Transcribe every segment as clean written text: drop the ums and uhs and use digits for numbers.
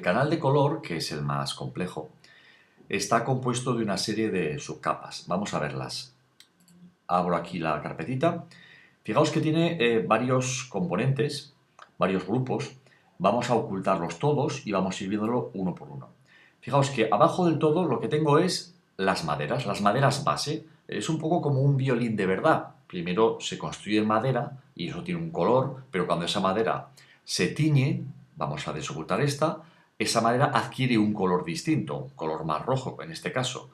canal de color, que es el más complejo, está compuesto de una serie de subcapas. Vamos a verlas. Abro aquí la carpetita. Fijaos que tiene varios componentes, varios grupos. Vamos a ocultarlos todos y vamos a ir viéndolo uno por uno. Fijaos que abajo del todo lo que tengo es las maderas base. Es un poco como un violín de verdad. Primero se construye en madera y eso tiene un color, pero cuando esa madera se tiñe, vamos a desocultar esa madera adquiere un color distinto, un color más rojo en este caso.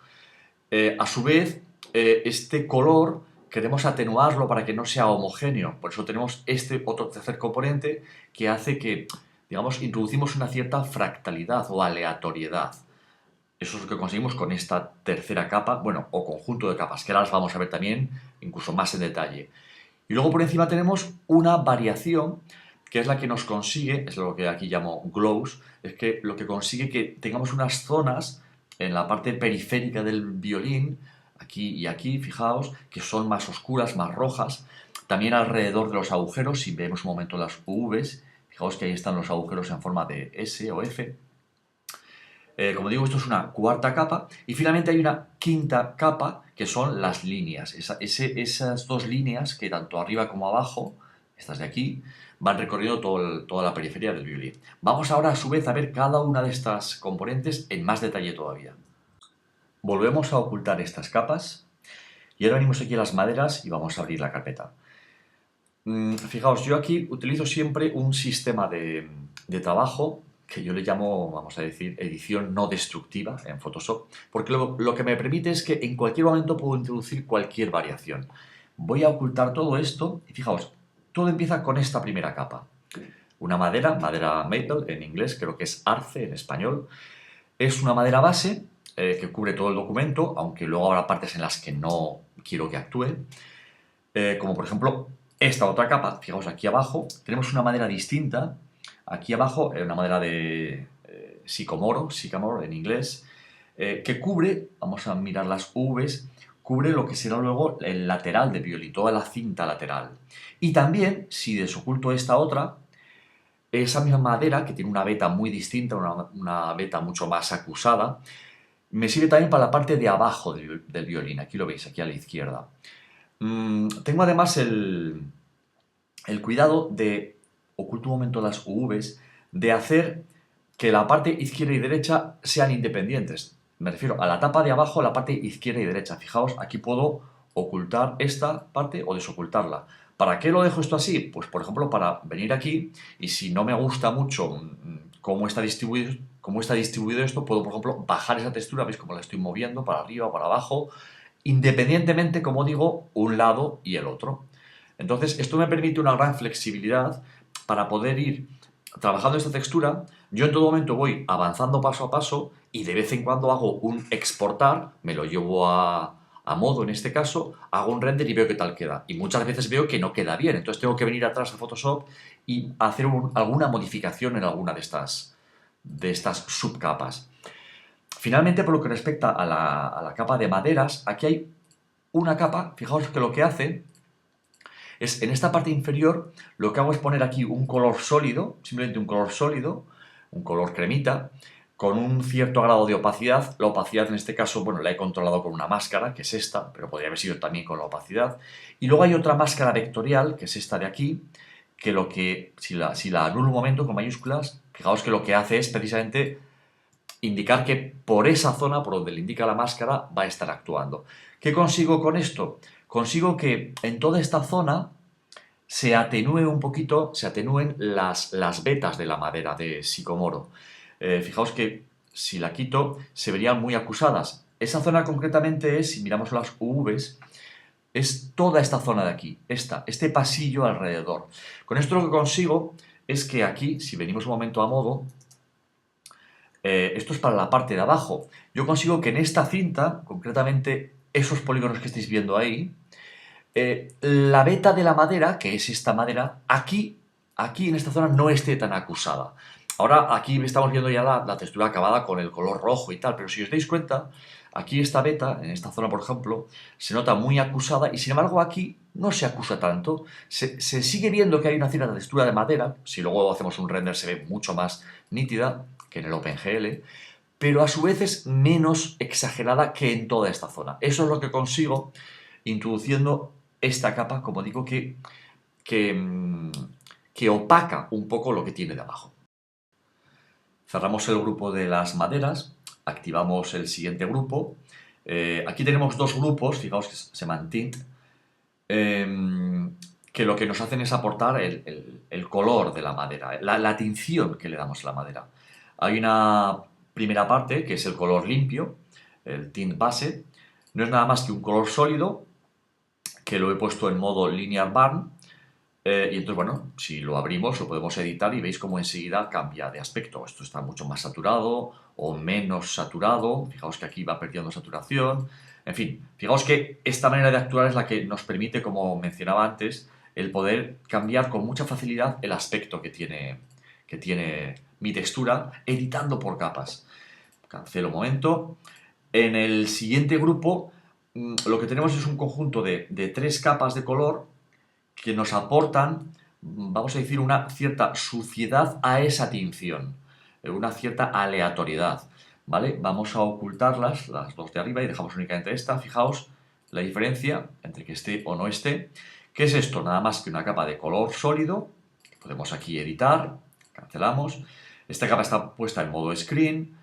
A su vez, este color queremos atenuarlo para que no sea homogéneo, por eso tenemos este otro tercer componente que hace que, digamos, introducimos una cierta fractalidad o aleatoriedad. Eso es lo que conseguimos con esta tercera capa, bueno, o conjunto de capas, que ahora las vamos a ver también incluso más en detalle. Y luego por encima tenemos una variación que es la que nos consigue, es lo que aquí llamo glows, es que lo que consigue que tengamos unas zonas en la parte periférica del violín, aquí y aquí, fijaos, que son más oscuras, más rojas. También alrededor de los agujeros, si vemos un momento las UVs, fijaos que ahí están los agujeros en forma de S o F. Como digo, esto es una cuarta capa y finalmente hay una quinta capa que son las líneas. Esas dos líneas que tanto arriba como abajo, estas de aquí, van recorriendo toda la periferia del violín. Vamos ahora a su vez a ver cada una de estas componentes en más detalle todavía. Volvemos a ocultar estas capas y ahora venimos aquí a las maderas y vamos a abrir la carpeta. Fijaos, yo aquí utilizo siempre un sistema de trabajo que yo le llamo, vamos a decir, edición no destructiva en Photoshop, porque lo que me permite es que en cualquier momento puedo introducir cualquier variación. Voy a ocultar todo esto y fijaos, todo empieza con esta primera capa. Una madera maple en inglés, creo que es arce en español. Es una madera base que cubre todo el documento, aunque luego habrá partes en las que no quiero que actúe. Como por ejemplo esta otra capa, fijaos aquí abajo, tenemos una madera distinta. Aquí abajo, una madera de sycamore en inglés, que cubre, vamos a mirar las Vs, cubre lo que será luego el lateral del violín, toda la cinta lateral. Y también, si desoculto esta otra, esa misma madera, que tiene una veta muy distinta, una veta mucho más acusada, me sirve también para la parte de abajo del violín. Aquí lo veis, aquí a la izquierda. Tengo además el cuidado de, oculto un momento las UVs, de hacer que la parte izquierda y derecha sean independientes. Me refiero a la tapa de abajo, la parte izquierda y derecha. Fijaos, aquí puedo ocultar esta parte o desocultarla. ¿Para qué lo dejo esto así? Pues, por ejemplo, para venir aquí y si no me gusta mucho cómo está distribuido esto, puedo, por ejemplo, bajar esa textura, ¿veis cómo la estoy moviendo para arriba o para abajo? Independientemente, como digo, un lado y el otro. Entonces, esto me permite una gran flexibilidad para poder ir trabajando esta textura. Yo en todo momento voy avanzando paso a paso y de vez en cuando hago un exportar, me lo llevo a modo en este caso, hago un render y veo qué tal queda. Y muchas veces veo que no queda bien, entonces tengo que venir atrás a Photoshop y hacer alguna modificación en alguna de estas subcapas. Finalmente, por lo que respecta a la capa de maderas, aquí hay una capa, fijaos que lo que hace es, en esta parte inferior, lo que hago es poner aquí un color sólido, simplemente un color sólido, un color cremita, con un cierto grado de opacidad. La opacidad en este caso, bueno, la he controlado con una máscara, que es esta, pero podría haber sido también con la opacidad. Y luego hay otra máscara vectorial, que es esta de aquí, que si la anulo un momento con mayúsculas, fijaos que lo que hace es precisamente indicar que por esa zona, por donde le indica la máscara, va a estar actuando. ¿Qué consigo con esto? Consigo que en toda esta zona se atenúe un poquito, se atenúen las vetas de la madera de sicomoro. Fijaos que si la quito, se verían muy acusadas. Esa zona concretamente es, si miramos las UVs, es toda esta zona de aquí, este pasillo alrededor. Con esto lo que consigo es que aquí, si venimos un momento a modo, esto es para la parte de abajo. Yo consigo que en esta cinta, concretamente esos polígonos que estáis viendo ahí, la veta de la madera, que es esta madera, aquí en esta zona no esté tan acusada. Ahora aquí estamos viendo ya la textura acabada con el color rojo y tal, pero si os dais cuenta, aquí esta veta, en esta zona por ejemplo, se nota muy acusada y sin embargo aquí no se acusa tanto. Se sigue viendo que hay una cierta textura de madera, si luego hacemos un render se ve mucho más nítida, que en el OpenGL, pero a su vez es menos exagerada que en toda esta zona. Eso es lo que consigo introduciendo esta capa, como digo, que opaca un poco lo que tiene de abajo. Cerramos el grupo de las maderas, activamos el siguiente grupo. Aquí tenemos dos grupos, fijaos que se llaman tint, que lo que nos hacen es aportar el color de la madera, la tinción que le damos a la madera. Hay una primera parte que es el color limpio, el tint base. No es nada más que un color sólido, que lo he puesto en modo linear burn. Y entonces, bueno, si lo abrimos lo podemos editar y veis cómo enseguida cambia de aspecto. Esto está mucho más saturado o menos saturado. Fijaos que aquí va perdiendo saturación. En fin, fijaos que esta manera de actuar es la que nos permite, como mencionaba antes, el poder cambiar con mucha facilidad el aspecto que tiene mi textura, editando por capas. Cancelo un momento. En el siguiente grupo, lo que tenemos es un conjunto de 3 capas de color que nos aportan, vamos a decir, una cierta suciedad a esa tinción, una cierta aleatoriedad, ¿vale? Vamos a ocultarlas, las dos de arriba, y dejamos únicamente esta. Fijaos la diferencia entre que esté o no esté. ¿Qué es esto? Nada más que una capa de color sólido. Podemos aquí editar, cancelamos. Esta capa está puesta en modo screen,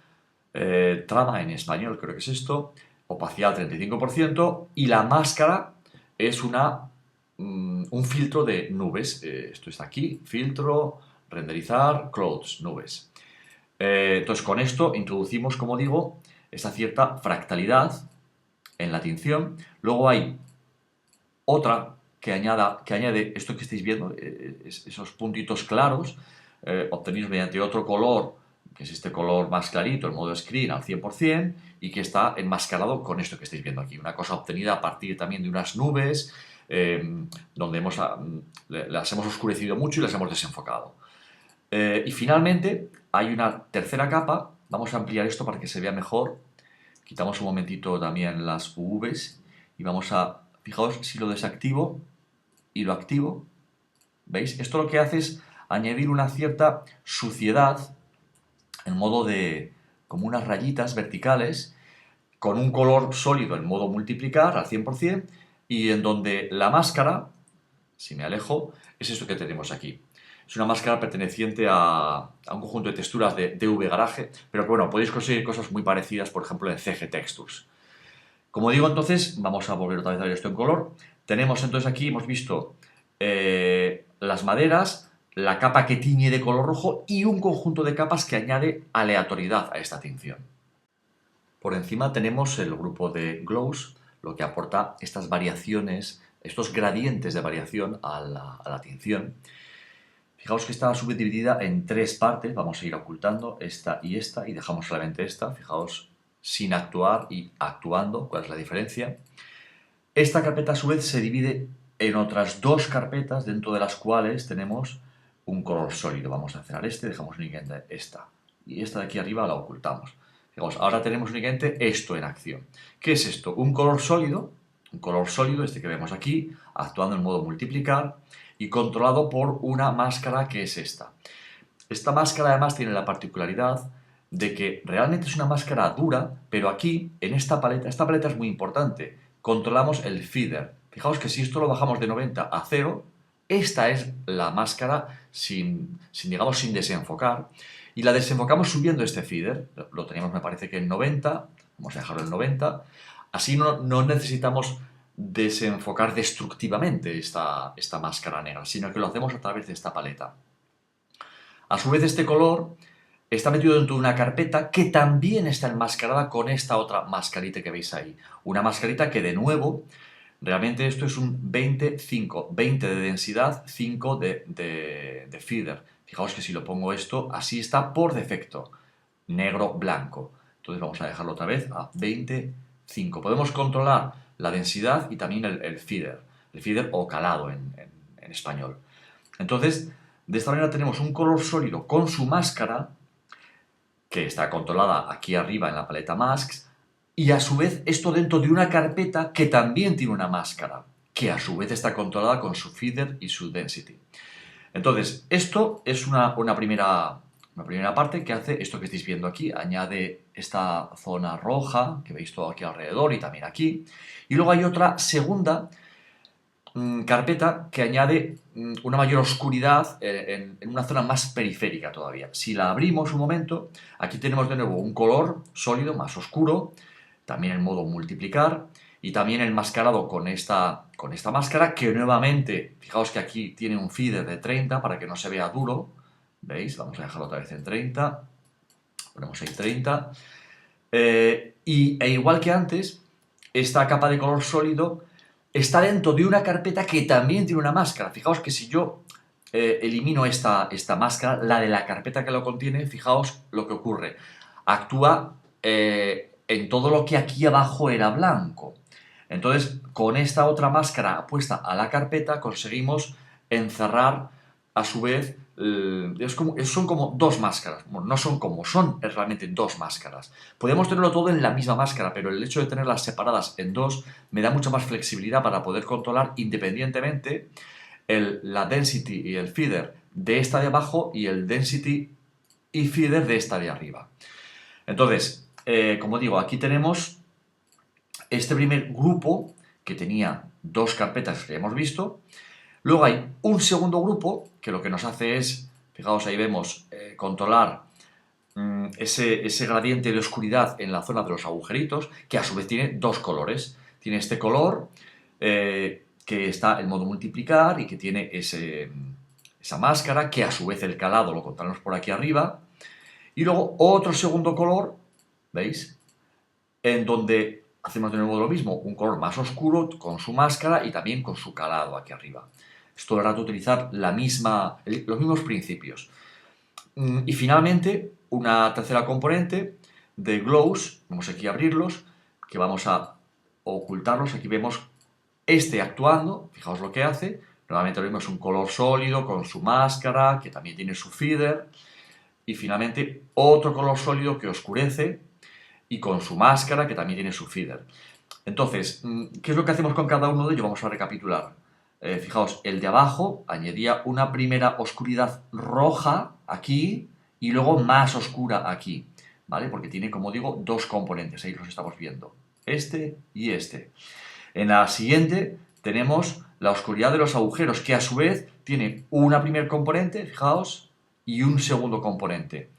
trama en español, creo que es esto, opacidad 35%, y la máscara es un filtro de nubes. Esto está aquí, filtro, renderizar, clouds, nubes. Entonces con esto introducimos, como digo, esa cierta fractalidad en la tinción. Luego hay otra que añade esto que estáis viendo, esos puntitos claros, obtenidos mediante otro color, que es este color más clarito, el modo screen al 100%, y que está enmascarado con esto que estáis viendo aquí. Una cosa obtenida a partir también de unas nubes, donde las hemos oscurecido mucho y las hemos desenfocado. Y finalmente hay una tercera capa. Vamos a ampliar esto para que se vea mejor. Quitamos un momentito también las UVs y vamos a, fijaos, si lo desactivo y lo activo, ¿veis? Esto lo que hace es añadir una cierta suciedad en modo de, como unas rayitas verticales, con un color sólido en modo multiplicar al 100%, y en donde la máscara, si me alejo, es esto que tenemos aquí. Es una máscara perteneciente a un conjunto de texturas de DV Garage, pero que bueno, podéis conseguir cosas muy parecidas, por ejemplo, en CG Textures. Como digo, entonces, vamos a volver otra vez a ver esto en color. Tenemos entonces aquí, hemos visto las maderas, la capa que tiñe de color rojo y un conjunto de capas que añade aleatoriedad a esta tinción. Por encima tenemos el grupo de glows, lo que aporta estas variaciones, estos gradientes de variación a la tinción. Fijaos que está subdividida en 3 partes. Vamos a ir ocultando esta, y dejamos solamente esta. Fijaos, sin actuar y actuando, cuál es la diferencia. Esta carpeta a su vez se divide en otras 2 carpetas, dentro de las cuales tenemos un color sólido. Vamos a cerrar dejamos únicamente esta. Y esta de aquí arriba la ocultamos. Fijaos, ahora tenemos únicamente esto en acción. ¿Qué es esto? Un color sólido, este que vemos aquí, actuando en modo multiplicar y controlado por una máscara que es esta. Esta máscara además tiene la particularidad de que realmente es una máscara dura, pero aquí, en esta paleta es muy importante, controlamos el feather. Fijaos que si esto lo bajamos de 90 a 0, esta es la máscara sin desenfocar, y la desenfocamos subiendo este feather. Lo teníamos, me parece que en 90, vamos a dejarlo en 90, así no necesitamos desenfocar destructivamente esta máscara negra, sino que lo hacemos a través de esta paleta. A su vez, este color está metido dentro de una carpeta que también está enmascarada con esta otra mascarita que veis ahí. Una mascarita que, de nuevo, realmente esto es un 20-5, 20 de densidad, 5 de feather. Fijaos que si lo pongo esto, así está por defecto, negro-blanco. Entonces vamos a dejarlo otra vez a 20-5. Podemos controlar la densidad y también el feather o calado en español. Entonces, de esta manera tenemos un color sólido con su máscara, que está controlada aquí arriba en la paleta Masks, y a su vez esto dentro de una carpeta que también tiene una máscara, que a su vez está controlada con su feather y su density. Entonces, esto es una primera Una primera parte que hace esto que estáis viendo aquí, añade esta zona roja, que veis todo aquí alrededor y también aquí. Y luego hay otra segunda carpeta que añade una mayor oscuridad en una zona más periférica todavía. Si la abrimos un momento, aquí tenemos de nuevo un color sólido más oscuro, también el modo multiplicar y también enmascarado con esta máscara que nuevamente, fijaos que aquí tiene un feeder de 30 para que no se vea duro, ¿veis? Vamos a dejarlo otra vez en 30, ponemos ahí 30 e igual que antes, esta capa de color sólido está dentro de una carpeta que también tiene una máscara. Fijaos que si yo elimino esta máscara, la de la carpeta que lo contiene, fijaos lo que ocurre. Actúa en todo lo que aquí abajo era blanco. Entonces, con esta otra máscara puesta a la carpeta, conseguimos encerrar a su vez, son como dos máscaras. Bueno, no son como, son realmente dos máscaras. Podemos tenerlo todo en la misma máscara, pero el hecho de tenerlas separadas en dos me da mucha más flexibilidad para poder controlar independientemente la density y el feeder de esta de abajo y el density y feeder de esta de arriba. Entonces, como digo, aquí tenemos este primer grupo que tenía dos carpetas que ya hemos visto. Luego hay un segundo grupo que lo que nos hace es, fijaos ahí vemos, controlar ese gradiente de oscuridad en la zona de los agujeritos, que a su vez tiene dos colores. Tiene este color que está en modo multiplicar y que tiene esa máscara, que a su vez el calado lo controlamos por aquí arriba. Y luego otro segundo color, ¿veis? En donde hacemos de nuevo lo mismo, un color más oscuro con su máscara y también con su calado aquí arriba. Es todo el rato utilizar los mismos principios. Y finalmente, una tercera componente de glows, vamos aquí a abrirlos, que vamos a ocultarlos. Aquí vemos este actuando, fijaos lo que hace. Nuevamente vemos un color sólido con su máscara, que también tiene su feeder. Y finalmente otro color sólido que oscurece y con su máscara, que también tiene su feeder. Entonces, ¿qué es lo que hacemos con cada uno de ellos? Vamos a recapitular. Fijaos, el de abajo añadía una primera oscuridad roja aquí y luego más oscura aquí, ¿vale? Porque tiene, como digo, dos componentes, ahí los estamos viendo, este y este. En la siguiente tenemos la oscuridad de los agujeros, que a su vez tiene una primer componente, fijaos, y un segundo componente.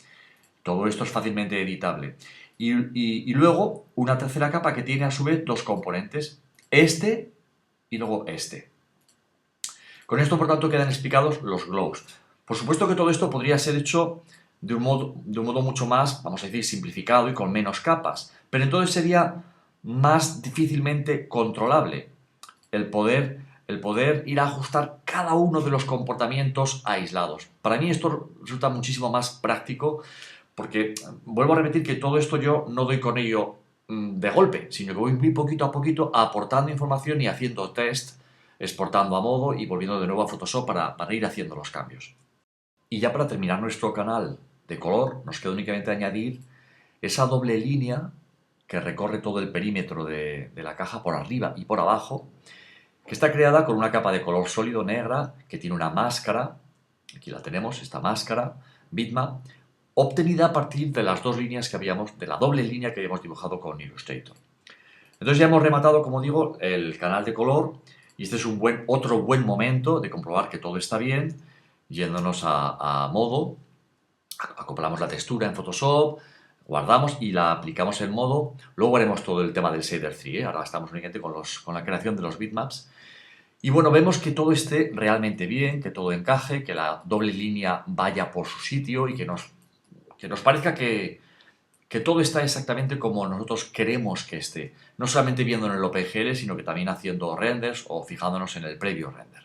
Todo esto es fácilmente editable. Y luego una tercera capa que tiene a su vez dos componentes, este y luego este. Con esto, por tanto, quedan explicados los glows. Por supuesto que todo esto podría ser hecho de un modo mucho más, vamos a decir, simplificado y con menos capas, pero entonces sería más difícilmente controlable el poder ir a ajustar cada uno de los comportamientos aislados. Para mí esto resulta muchísimo más práctico porque, vuelvo a repetir que todo esto yo no doy con ello de golpe, sino que voy muy poquito a poquito aportando información y haciendo test, exportando a modo y volviendo de nuevo a Photoshop para ir haciendo los cambios. Y ya para terminar nuestro canal de color, nos queda únicamente añadir esa doble línea que recorre todo el perímetro de la caja por arriba y por abajo, que está creada con una capa de color sólido negra que tiene una máscara, aquí la tenemos, esta máscara, bitmap, obtenida a partir de las dos líneas que habíamos, de la doble línea que habíamos dibujado con Illustrator. Entonces ya hemos rematado, como digo, el canal de color y este es otro buen momento de comprobar que todo está bien, yéndonos a modo, acoplamos la textura en Photoshop, guardamos y la aplicamos en modo. Luego haremos todo el tema del shader 3, ahora estamos únicamente con la creación de los bitmaps. Y bueno, vemos que todo esté realmente bien, que todo encaje, que la doble línea vaya por su sitio y que nos parezca que todo está exactamente como nosotros queremos que esté. No solamente viéndolo en el OpenGL, sino que también haciendo renders o fijándonos en el previo render.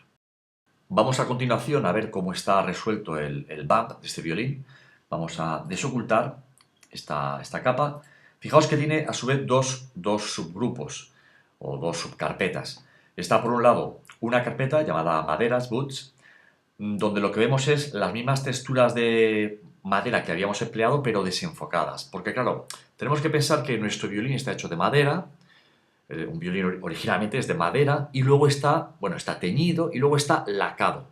Vamos a continuación a ver cómo está resuelto el bump de este violín. Vamos a desocultar esta capa. Fijaos que tiene a su vez dos subgrupos o dos subcarpetas. Está por un lado una carpeta llamada Maderas Boots, donde lo que vemos es las mismas texturas de madera que habíamos empleado, pero desenfocadas. Porque claro, tenemos que pensar que nuestro violín está hecho de madera, un violín originalmente es de madera, y luego está teñido y luego está lacado.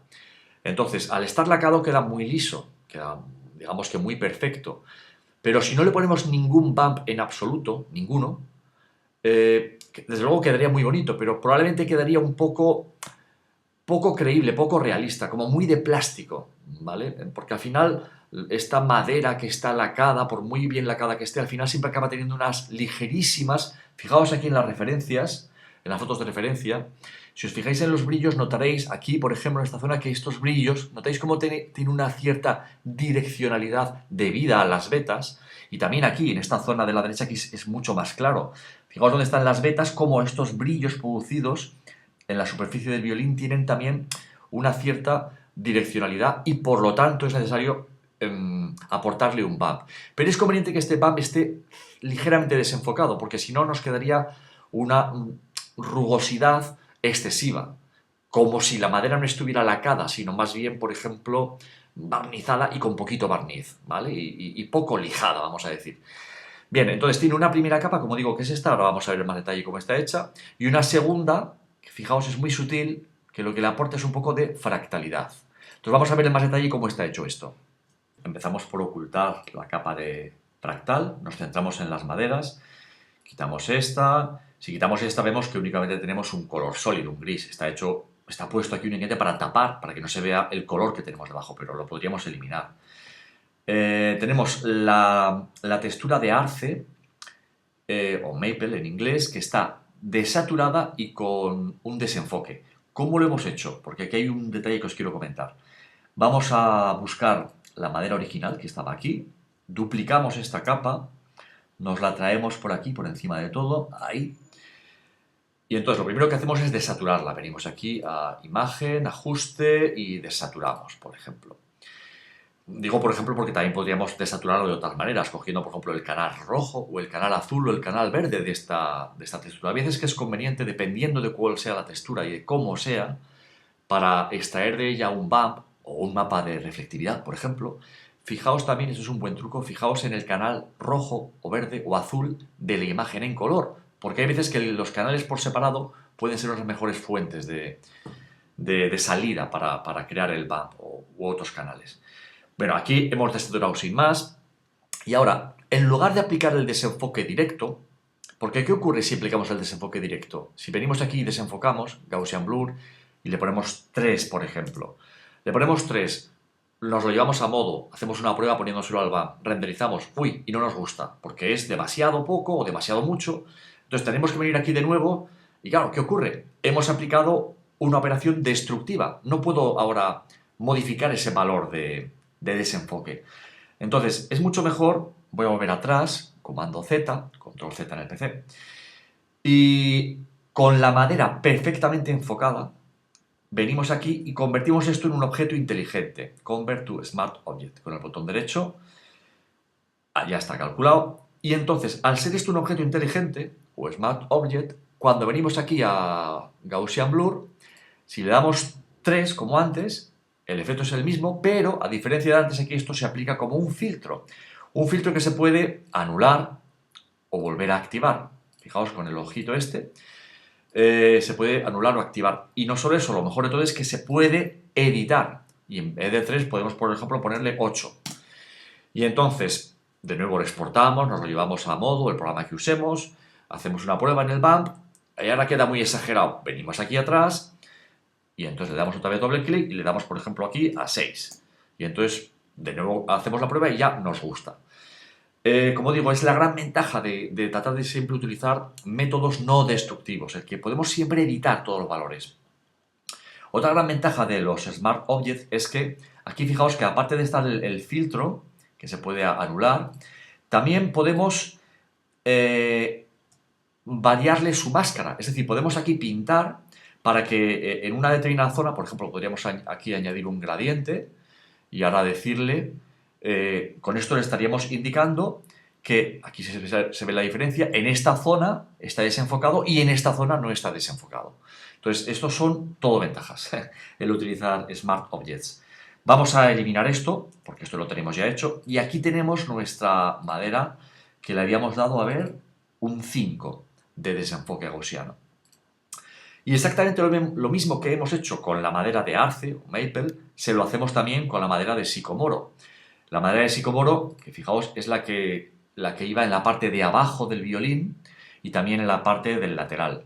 Entonces, al estar lacado queda muy liso, queda digamos que muy perfecto. Pero si no le ponemos ningún bump en absoluto, ninguno, desde luego quedaría muy bonito, pero probablemente quedaría un poco creíble, poco realista, como muy de plástico, ¿vale? Porque al final esta madera que está lacada, por muy bien lacada que esté, al final siempre acaba teniendo unas ligerísimas, fijaos aquí en las referencias, en las fotos de referencia, si os fijáis en los brillos notaréis aquí, por ejemplo, en esta zona, que estos brillos, notáis cómo tiene una cierta direccionalidad debida a las vetas, y también aquí, en esta zona de la derecha, aquí es mucho más claro. Fijaos dónde están las vetas, cómo estos brillos producidos en la superficie del violín tienen también una cierta direccionalidad y por lo tanto es necesario aportarle un bump. Pero es conveniente que este bump esté ligeramente desenfocado porque si no nos quedaría una rugosidad excesiva, como si la madera no estuviera lacada, sino más bien, por ejemplo, barnizada y con poquito barniz, ¿vale? Y poco lijada, vamos a decir. Bien, entonces tiene una primera capa, como digo, que es esta, ahora vamos a ver en más detalle cómo está hecha, y una segunda, que fijaos es muy sutil, que lo que le aporta es un poco de fractalidad. Entonces vamos a ver en más detalle cómo está hecho esto. Empezamos por ocultar la capa de fractal, nos centramos en las maderas, quitamos esta, si quitamos esta vemos que únicamente tenemos un color sólido, un gris, está puesto aquí únicamente para tapar, para que no se vea el color que tenemos debajo, pero lo podríamos eliminar. Tenemos la textura de arce, o maple en inglés, que está desaturada y con un desenfoque. ¿Cómo lo hemos hecho? Porque aquí hay un detalle que os quiero comentar. Vamos a buscar la madera original que estaba aquí, duplicamos esta capa, nos la traemos por aquí, por encima de todo, ahí, y entonces lo primero que hacemos es desaturarla. Venimos aquí a imagen, ajuste y desaturamos, por ejemplo. Digo, por ejemplo, porque también podríamos desaturarlo de otras maneras, cogiendo, por ejemplo, el canal rojo o el canal azul o el canal verde de esta textura. A veces que es conveniente, dependiendo de cuál sea la textura y de cómo sea, para extraer de ella un bump o un mapa de reflectividad, por ejemplo, fijaos también, eso es un buen truco, fijaos en el canal rojo o verde o azul de la imagen en color, porque hay veces que los canales por separado pueden ser las mejores fuentes de salida para crear el bump u otros canales. Bueno, aquí hemos desaturado sin más. Y ahora, en lugar de aplicar el desenfoque directo, porque ¿qué ocurre si aplicamos el desenfoque directo? Si venimos aquí y desenfocamos, Gaussian Blur, y le ponemos 3, por ejemplo. Le ponemos 3, nos lo llevamos a modo, hacemos una prueba poniéndoselo al BAM, renderizamos, uy, y no nos gusta, porque es demasiado poco o demasiado mucho. Entonces tenemos que venir aquí de nuevo, y claro, ¿qué ocurre? Hemos aplicado una operación destructiva. No puedo ahora modificar ese valor de desenfoque. Entonces, es mucho mejor, voy a volver atrás, comando Z, control Z en el PC, y con la madera perfectamente enfocada, venimos aquí y convertimos esto en un objeto inteligente. Convert to Smart Object. Con el botón derecho, ya está calculado. Y entonces, al ser esto un objeto inteligente, o Smart Object, cuando venimos aquí a Gaussian Blur, si le damos 3, como antes, el efecto es el mismo, pero a diferencia de antes aquí esto se aplica como un filtro. Un filtro que se puede anular o volver a activar. Fijaos con el ojito este, se puede anular o activar. Y no solo eso, lo mejor de todo es que se puede editar. Y en vez de 3 podemos, por ejemplo, ponerle 8. Y entonces, de nuevo lo exportamos, nos lo llevamos a modo, el programa que usemos, hacemos una prueba en el BAMP, y ahora queda muy exagerado. Venimos aquí atrás, y entonces le damos otra vez doble clic y le damos, por ejemplo, aquí a 6. Y entonces, de nuevo, hacemos la prueba y ya nos gusta. Como digo, es la gran ventaja de tratar de siempre utilizar métodos no destructivos, el que podemos siempre editar todos los valores. Otra gran ventaja de los Smart Objects es que aquí fijaos que aparte de estar el filtro, que se puede anular, también podemos variarle su máscara. Es decir, podemos aquí pintar para que en una determinada zona, por ejemplo, podríamos aquí añadir un gradiente y ahora decirle, con esto le estaríamos indicando que aquí se ve la diferencia, en esta zona está desenfocado y en esta zona no está desenfocado. Entonces, estos son todo ventajas, el utilizar Smart Objects. Vamos a eliminar esto, porque esto lo tenemos ya hecho, y aquí tenemos nuestra madera que le habíamos dado, a ver, un 5 de desenfoque gaussiano. Y exactamente lo mismo que hemos hecho con la madera de arce o maple, se lo hacemos también con la madera de sicomoro. La madera de sicomoro, que fijaos, es la que iba en la parte de abajo del violín y también en la parte del lateral.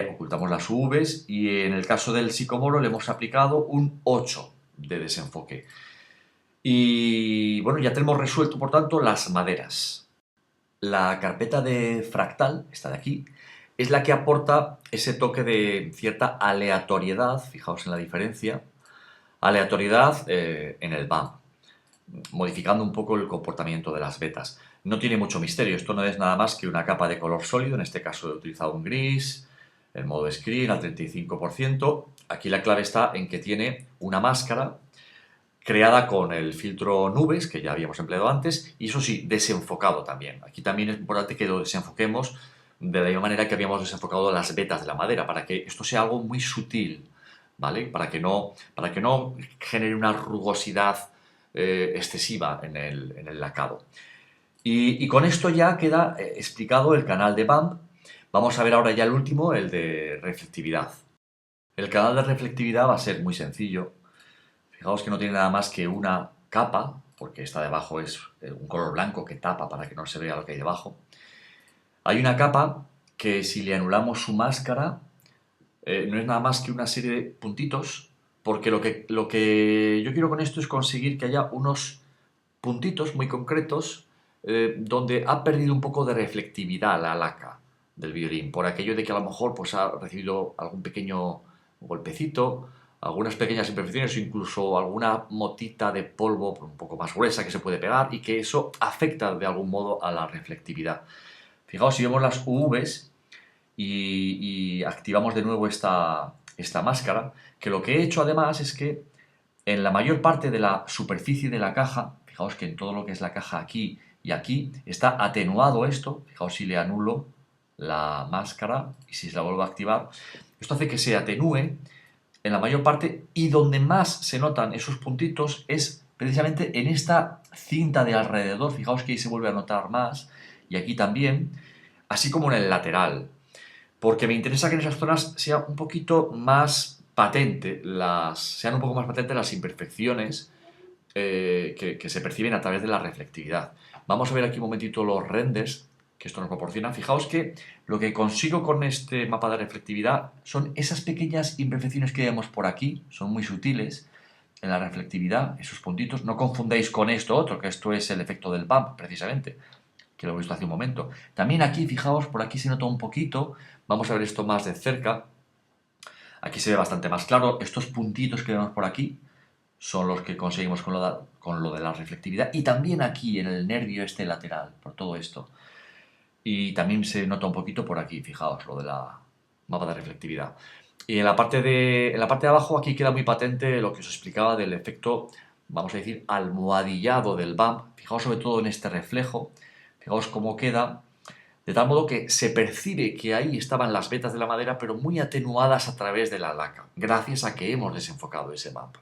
Ocultamos las Vs y en el caso del sicomoro le hemos aplicado un 8 de desenfoque. Y bueno, ya tenemos resuelto, por tanto, las maderas. La carpeta de fractal, esta de aquí, es la que aporta ese toque de cierta aleatoriedad, fijaos en la diferencia, aleatoriedad en el BAM, modificando un poco el comportamiento de las vetas. No tiene mucho misterio, esto no es nada más que una capa de color sólido, en este caso he utilizado un gris, el modo screen al 35%. Aquí la clave está en que tiene una máscara creada con el filtro nubes, que ya habíamos empleado antes, y eso sí, desenfocado también. Aquí también es importante que lo desenfoquemos de la misma manera que habíamos desenfocado las vetas de la madera, para que esto sea algo muy sutil, ¿vale? Para que no genere una rugosidad excesiva en el lacado. Y con esto ya queda explicado el canal de BAM. Vamos a ver ahora ya el último, el de reflectividad. El canal de reflectividad va a ser muy sencillo. Fijaos que no tiene nada más que una capa, porque esta de abajo es un color blanco que tapa para que no se vea lo que hay debajo. Hay una capa que si le anulamos su máscara, no es nada más que una serie de puntitos, porque lo que yo quiero con esto es conseguir que haya unos puntitos muy concretos donde ha perdido un poco de reflectividad la laca del violín, por aquello de que a lo mejor pues, ha recibido algún pequeño golpecito, algunas pequeñas imperfecciones o incluso alguna motita de polvo un poco más gruesa que se puede pegar y que eso afecta de algún modo a la reflectividad. Fijaos, si vemos las UVs y activamos de nuevo esta máscara, que lo que he hecho además es que en la mayor parte de la superficie de la caja, fijaos que en todo lo que es la caja aquí y aquí, está atenuado esto, fijaos si le anulo la máscara y si se la vuelvo a activar, esto hace que se atenúe en la mayor parte y donde más se notan esos puntitos es precisamente en esta cinta de alrededor, fijaos que ahí se vuelve a notar más y aquí también, así como en el lateral, porque me interesa que en esas zonas sea un poquito más patente, sean un poco más patentes las imperfecciones que se perciben a través de la reflectividad. Vamos a ver aquí un momentito los renders que esto nos proporciona. Fijaos que lo que consigo con este mapa de reflectividad son esas pequeñas imperfecciones que vemos por aquí, son muy sutiles en la reflectividad, esos puntitos. No confundáis con esto otro, que esto es el efecto del bump, precisamente, que lo he visto hace un momento. También aquí, fijaos, por aquí se nota un poquito, vamos a ver esto más de cerca. Aquí se ve bastante más claro, estos puntitos que vemos por aquí son los que conseguimos con lo de la reflectividad y también aquí en el nervio este lateral, por todo esto. Y también se nota un poquito por aquí, fijaos, lo de la mapa de reflectividad. Y en la parte de abajo aquí queda muy patente lo que os explicaba del efecto, vamos a decir, almohadillado del bump. Fijaos sobre todo en este reflejo, fijaos cómo queda, de tal modo que se percibe que ahí estaban las vetas de la madera, pero muy atenuadas a través de la laca, gracias a que hemos desenfocado ese bump.